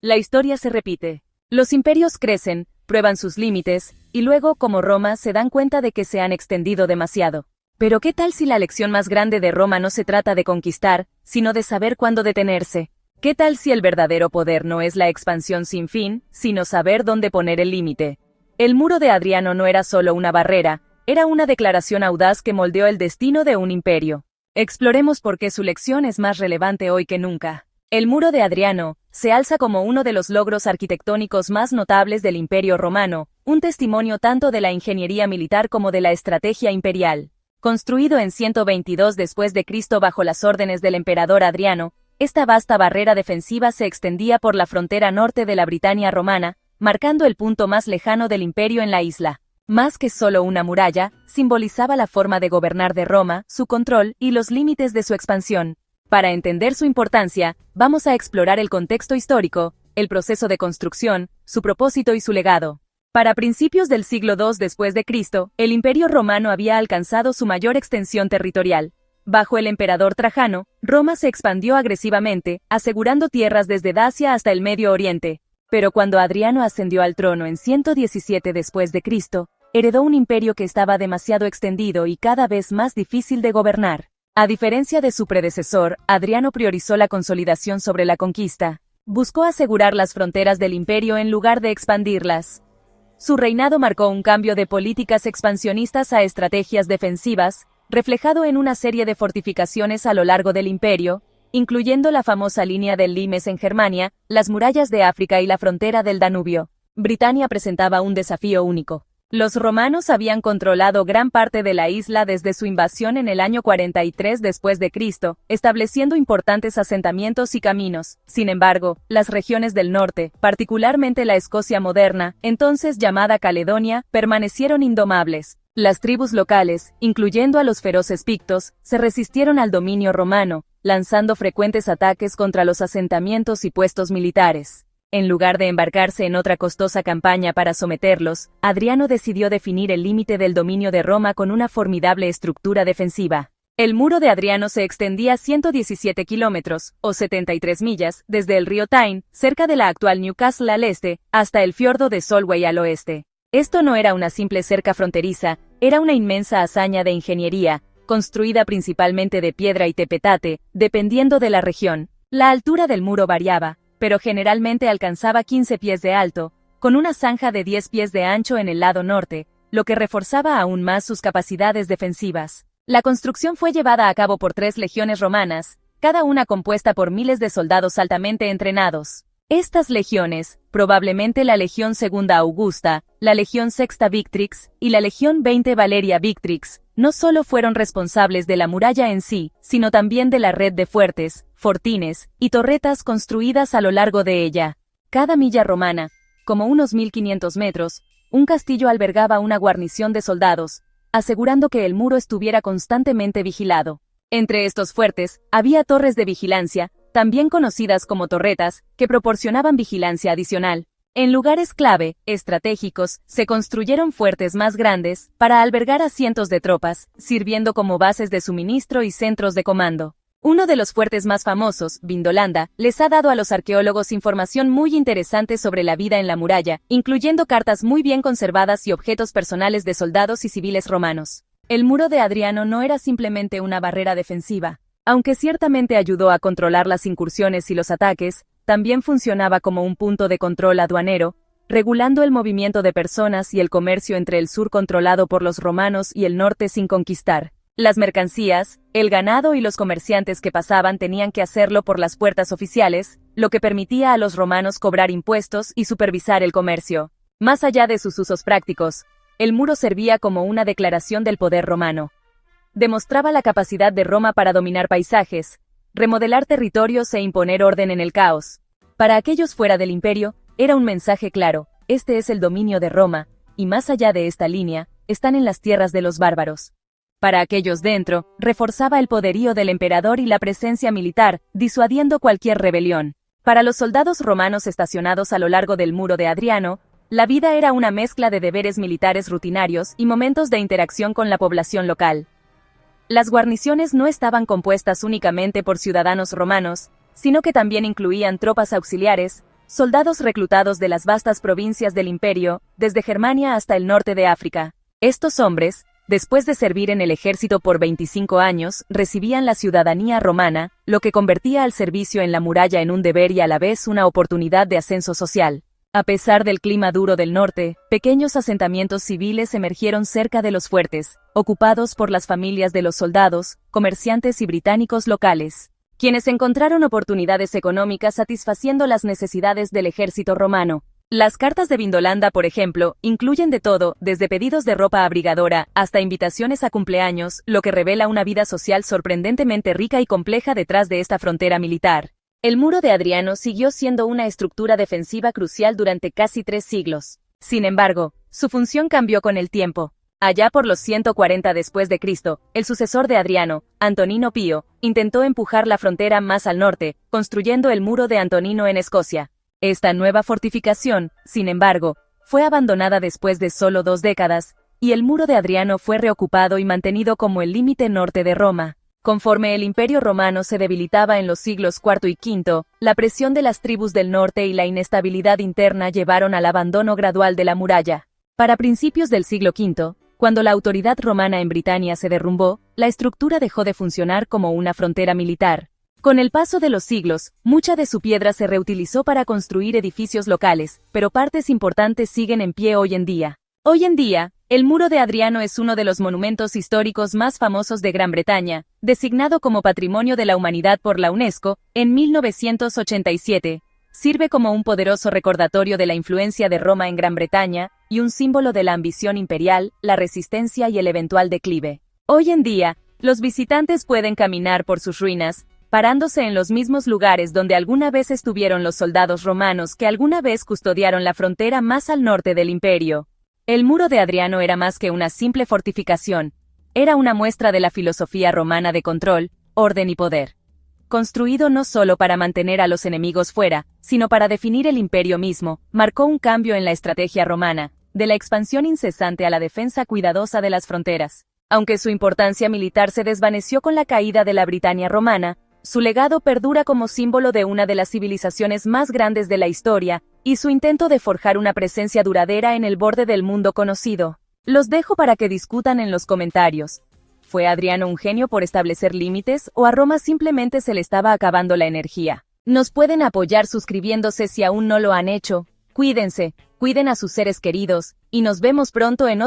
La historia se repite. Los imperios crecen, prueban sus límites, y luego, como Roma, se dan cuenta de que se han extendido demasiado. Pero ¿qué tal si la lección más grande de Roma no se trata de conquistar, sino de saber cuándo detenerse? ¿Qué tal si el verdadero poder no es la expansión sin fin, sino saber dónde poner el límite? El muro de Adriano no era solo una barrera, era una declaración audaz que moldeó el destino de un imperio. Exploremos por qué su lección es más relevante hoy que nunca. El muro de Adriano se alza como uno de los logros arquitectónicos más notables del Imperio Romano, un testimonio tanto de la ingeniería militar como de la estrategia imperial. Construido en 122 después de Cristo bajo las órdenes del emperador Adriano, esta vasta barrera defensiva se extendía por la frontera norte de la Britania romana, marcando el punto más lejano del imperio en la isla. Más que solo una muralla, simbolizaba la forma de gobernar de Roma, su control y los límites de su expansión. Para entender su importancia, vamos a explorar el contexto histórico, el proceso de construcción, su propósito y su legado. Para principios del siglo II después de Cristo, el Imperio Romano había alcanzado su mayor extensión territorial. Bajo el emperador Trajano, Roma se expandió agresivamente, asegurando tierras desde Dacia hasta el Medio Oriente. Pero cuando Adriano ascendió al trono en 117 después de Cristo, heredó un imperio que estaba demasiado extendido y cada vez más difícil de gobernar. A diferencia de su predecesor, Adriano priorizó la consolidación sobre la conquista. Buscó asegurar las fronteras del imperio en lugar de expandirlas. Su reinado marcó un cambio de políticas expansionistas a estrategias defensivas, reflejado en una serie de fortificaciones a lo largo del imperio, incluyendo la famosa línea del Limes en Germania, las murallas de África y la frontera del Danubio. Britania presentaba un desafío único. Los romanos habían controlado gran parte de la isla desde su invasión en el año 43 después de Cristo, estableciendo importantes asentamientos y caminos. Sin embargo, las regiones del norte, particularmente la Escocia moderna, entonces llamada Caledonia, permanecieron indomables. Las tribus locales, incluyendo a los feroces pictos, se resistieron al dominio romano, lanzando frecuentes ataques contra los asentamientos y puestos militares. En lugar de embarcarse en otra costosa campaña para someterlos, Adriano decidió definir el límite del dominio de Roma con una formidable estructura defensiva. El muro de Adriano se extendía 117 kilómetros, o 73 millas, desde el río Tyne, cerca de la actual Newcastle al este, hasta el fiordo de Solway al oeste. Esto no era una simple cerca fronteriza, era una inmensa hazaña de ingeniería, construida principalmente de piedra y tepetate, dependiendo de la región. La altura del muro variaba, pero generalmente alcanzaba 15 pies de alto, con una zanja de 10 pies de ancho en el lado norte, lo que reforzaba aún más sus capacidades defensivas. La construcción fue llevada a cabo por 3 legiones romanas, cada una compuesta por miles de soldados altamente entrenados. Estas legiones, probablemente la Legión II Augusta, la Legión VI Victrix y la Legión XX Valeria Victrix, no solo fueron responsables de la muralla en sí, sino también de la red de fuertes, fortines y torretas construidas a lo largo de ella. Cada milla romana, como unos 1500 metros, un castillo albergaba una guarnición de soldados, asegurando que el muro estuviera constantemente vigilado. Entre estos fuertes, había torres de vigilancia, también conocidas como torretas, que proporcionaban vigilancia adicional. En lugares clave, estratégicos, se construyeron fuertes más grandes, para albergar a cientos de tropas, sirviendo como bases de suministro y centros de comando. Uno de los fuertes más famosos, Vindolanda, les ha dado a los arqueólogos información muy interesante sobre la vida en la muralla, incluyendo cartas muy bien conservadas y objetos personales de soldados y civiles romanos. El muro de Adriano no era simplemente una barrera defensiva. Aunque ciertamente ayudó a controlar las incursiones y los ataques, también funcionaba como un punto de control aduanero, regulando el movimiento de personas y el comercio entre el sur controlado por los romanos y el norte sin conquistar. Las mercancías, el ganado y los comerciantes que pasaban tenían que hacerlo por las puertas oficiales, lo que permitía a los romanos cobrar impuestos y supervisar el comercio. Más allá de sus usos prácticos, el muro servía como una declaración del poder romano. Demostraba la capacidad de Roma para dominar paisajes, remodelar territorios e imponer orden en el caos. Para aquellos fuera del imperio, era un mensaje claro: este es el dominio de Roma, y más allá de esta línea, están en las tierras de los bárbaros. Para aquellos dentro, reforzaba el poderío del emperador y la presencia militar, disuadiendo cualquier rebelión. Para los soldados romanos estacionados a lo largo del muro de Adriano, la vida era una mezcla de deberes militares rutinarios y momentos de interacción con la población local. Las guarniciones no estaban compuestas únicamente por ciudadanos romanos, sino que también incluían tropas auxiliares, soldados reclutados de las vastas provincias del imperio, desde Germania hasta el norte de África. Estos hombres, después de servir en el ejército por 25 años, recibían la ciudadanía romana, lo que convertía al servicio en la muralla en un deber y a la vez una oportunidad de ascenso social. A pesar del clima duro del norte, pequeños asentamientos civiles emergieron cerca de los fuertes, ocupados por las familias de los soldados, comerciantes y británicos locales, quienes encontraron oportunidades económicas satisfaciendo las necesidades del ejército romano. Las cartas de Vindolanda, por ejemplo, incluyen de todo, desde pedidos de ropa abrigadora hasta invitaciones a cumpleaños, lo que revela una vida social sorprendentemente rica y compleja detrás de esta frontera militar. El muro de Adriano siguió siendo una estructura defensiva crucial durante casi 3 siglos. Sin embargo, su función cambió con el tiempo. Allá por los 140 después de Cristo, el sucesor de Adriano, Antonino Pío, intentó empujar la frontera más al norte, construyendo el muro de Antonino en Escocia. Esta nueva fortificación, sin embargo, fue abandonada después de solo 2 décadas, y el muro de Adriano fue reocupado y mantenido como el límite norte de Roma. Conforme el Imperio Romano se debilitaba en los siglos IV y V, la presión de las tribus del norte y la inestabilidad interna llevaron al abandono gradual de la muralla. Para principios del siglo V, cuando la autoridad romana en Britania se derrumbó, la estructura dejó de funcionar como una frontera militar. Con el paso de los siglos, mucha de su piedra se reutilizó para construir edificios locales, pero partes importantes siguen en pie hoy en día. Hoy en día, el Muro de Adriano es uno de los monumentos históricos más famosos de Gran Bretaña, designado como Patrimonio de la Humanidad por la UNESCO, en 1987. Sirve como un poderoso recordatorio de la influencia de Roma en Gran Bretaña, y un símbolo de la ambición imperial, la resistencia y el eventual declive. Hoy en día, los visitantes pueden caminar por sus ruinas, parándose en los mismos lugares donde alguna vez estuvieron los soldados romanos que alguna vez custodiaron la frontera más al norte del imperio. El Muro de Adriano era más que una simple fortificación. Era una muestra de la filosofía romana de control, orden y poder. Construido no solo para mantener a los enemigos fuera, sino para definir el imperio mismo, marcó un cambio en la estrategia romana, de la expansión incesante a la defensa cuidadosa de las fronteras. Aunque su importancia militar se desvaneció con la caída de la Britania romana, su legado perdura como símbolo de una de las civilizaciones más grandes de la historia, y su intento de forjar una presencia duradera en el borde del mundo conocido. Los dejo para que discutan en los comentarios. ¿Fue Adriano un genio por establecer límites o a Roma simplemente se le estaba acabando la energía? Nos pueden apoyar suscribiéndose si aún no lo han hecho. Cuídense, cuiden a sus seres queridos, y nos vemos pronto en otro